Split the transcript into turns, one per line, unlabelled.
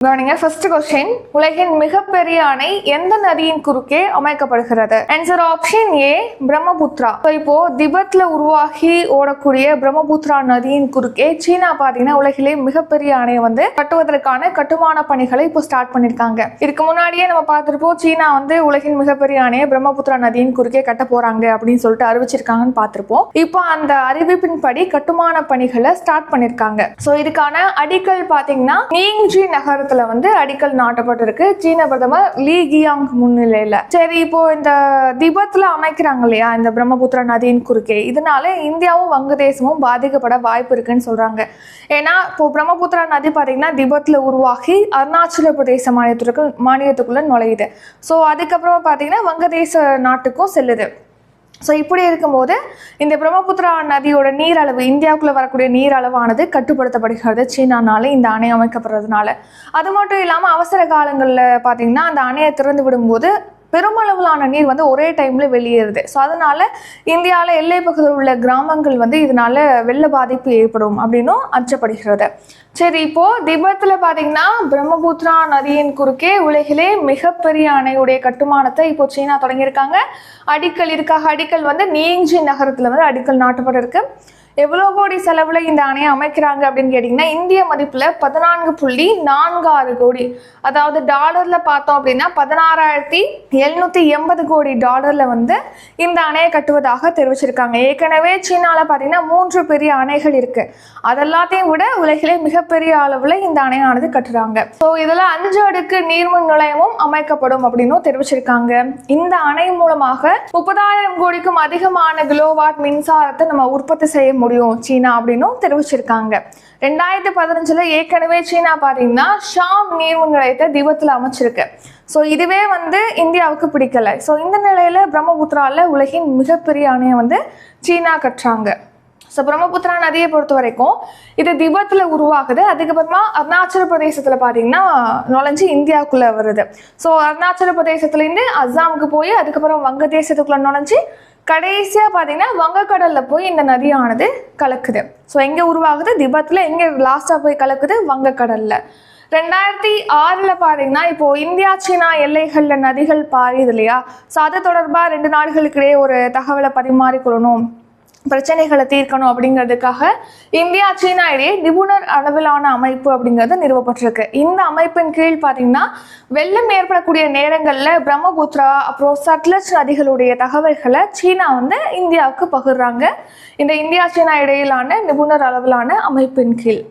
கவனிங்க. First question, உலகின் மிகப்பெரிய அணை எந்த நதியின் குறுக்கே அமைக்கப்படுகிறது? Answer option A, Brahmaputra. இப்போ திபெத்ல உருவாகி ஓடக்கூடிய பிரம்மபுத்திரா நதியின் குறுக்கே சீனா பாத்தீங்கன்னா உலகிலே மிகப்பெரிய அணையை கட்டுவதற்கான கட்டுமான பணிகளை இப்போ ஸ்டார்ட் பண்ணிருக்காங்க. இதுக்கு முன்னாடியே நம்ம பார்த்திருப்போம், சீனா உலகின் மிகப்பெரிய அணையை பிரம்மபுத்திரா நதியின் குறுக்கே கட்ட போறாங்க அப்படின்னு சொல்லிட்டு அறிவிச்சிருக்காங்கன்னு பார்த்திருப்போம். இப்போ அந்த அறிவிப்பின்படி கட்டுமான பணிகளை ஸ்டார்ட் பண்ணிருக்காங்க. ஸோ இதுக்கான அடிக்கல் பாத்தீங்கன்னா நீங்ஜி நகரத்துல அடிக்கல் நாட்டப்பட்டிருக்கு, சீன பிரதமர் லீ கியாங் முன்னிலையில. சரி, இப்போ இந்த திபெத்ல அமைக்கிறாங்க இல்லையா இந்த பிரம்மபுத்திரா நதியின் குறுக்கே, இதனால இந்தியாவும் வங்கதேசமும் பாதிக்கப்பட வாய்ப்பு இருக்குன்னு சொல்றாங்க. ஏன்னா இப்போ பிரம்மபுத்திரா நதி பாத்தீங்கன்னா திபெத்ல உருவாகி அருணாச்சல பிரதேச மாநிலத்துக்குள்ள நுழையுது. ஸோ அதுக்கப்புறம் பாத்தீங்கன்னா வங்கதேச நாட்டுக்கும் செல்லுது. ஸோ இப்படி இருக்கும்போது இந்த பிரம்மபுத்திரா நதியோட நீர் அளவு, இந்தியாவுக்குள்ள வரக்கூடிய நீர் அளவானது கட்டுப்படுத்தப்படுகிறது சீனானால, இந்த அணை அமைக்கப்படுறதுனால. அது மட்டும் இல்லாமல் அவசர காலங்களில் பார்த்தீங்கன்னா அந்த அணையை திறந்து விடும்போது பெருமளவிலான நீர் ஒரே டைம்ல வெளியேறுது. ஸோ அதனால இந்தியாவில் எல்லை பகுதியில் உள்ள கிராமங்கள் இதனால வெள்ள பாதிப்பு ஏற்படும் அப்படின்னும் அச்சப்படுகிறது. சரி, இப்போ திபெத்ல பாத்தீங்கன்னா பிரம்மபுத்திரா நதியின் குறுக்கே உலகிலே மிகப்பெரிய அணையுடைய கட்டுமானத்தை இப்போ சீனா தொடங்கியிருக்காங்க. அடிக்கல் நீங்ஜி நகரத்துல அடிக்கல் நாட்டப்பட்டிருக்கு. எவ்வளோ கோடி செலவுல இந்த அணையை அமைக்கிறாங்க அப்படின்னு கேட்டீங்கன்னா இந்திய மதிப்புல 14.46 கோடி, அதாவது டாலர்ல பார்த்தோம் அப்படின்னா 16,780 கோடி டாலர்ல இந்த அணையை கட்டுவதாக தெரிவிச்சிருக்காங்க. ஏற்கனவே சீனால பாத்தீங்கன்னா 3 பெரிய அணைகள் இருக்கு. அதெல்லாத்தையும் விட உலகிலே மிகப்பெரிய அளவுல இந்த அணையானது கட்டுறாங்க. ஸோ இதுல 5 அடுக்கு நீர்மின் நிலையமும் அமைக்கப்படும் அப்படின்னு தெரிவிச்சிருக்காங்க. இந்த அணை மூலமாக 30,000 கோடிக்கும் அதிகமான கிலோவாட் மின்சாரத்தை நம்ம உற்பத்தி செய்ய முடியும் சீனா அப்படின்னு தெரிவிச்சிருக்காங்க. 2015 ஏற்கனவே சீனா பாத்தீங்கன்னா ஷாம் நீர்மின் நிலையத்தை திபெத்ல அமைச்சிருக்கு. ஸோ இதுவே இந்தியாவுக்கு பிடிக்கல. ஸோ இந்த நிலையில பிரம்மபுத்திரால உலகின் மிகப்பெரிய அணையை சீனா கட்டுறாங்க. ஸோ பிரம்மபுத்திரா நதியை பொறுத்த வரைக்கும் இது திபெத்ல உருவாகுது. அதுக்கப்புறமா அருணாச்சல பிரதேசத்துல பாத்தீங்கன்னா நுழைஞ்சு இந்தியாவுக்குள்ள வருது. ஸோ அருணாச்சல பிரதேசத்துலேருந்து அஸ்ஸாமுக்கு போய் அதுக்கப்புறம் வங்கதேசத்துக்குள்ள நுழைஞ்சு கடைசியா பாத்தீங்கன்னா வங்கக்கடல்ல போய் இந்த நதியானது கலக்குது. ஸோ எங்க உருவாகுது? திபெத்ல. எங்க லாஸ்டா போய் கலக்குது? வங்கக்கடல்ல. 2006 பாத்தீங்கன்னா இப்போ இந்தியா சீனா எல்லைகள்ல நதிகள் பாயுது இல்லையா? ஸோ அது தொடர்பா 2 நாடுகளுக்கு இடையே ஒரு தகவலை பரிமாறிக்கொள்ளணும், பிரச்சனைகளை தீர்க்கணும் அப்படிங்கிறதுக்காக இந்தியா சீனா இடையே நிபுணர் அளவிலான அமைப்பு அப்படிங்கிறது நிறுவப்பட்டிருக்கு. இந்த அமைப்பின் கீழ் பார்த்தீங்கன்னா வெள்ளம் ஏற்படக்கூடிய நேரங்களில் பிரம்மபுத்திரா அப்புறம் சட்லஜ் நதிகளுடைய தகவல்களை சீனா இந்தியாவுக்கு பகிர்றாங்க, இந்த இந்தியா சீனா இடையிலான நிபுணர் அளவிலான அமைப்பின் கீழ்.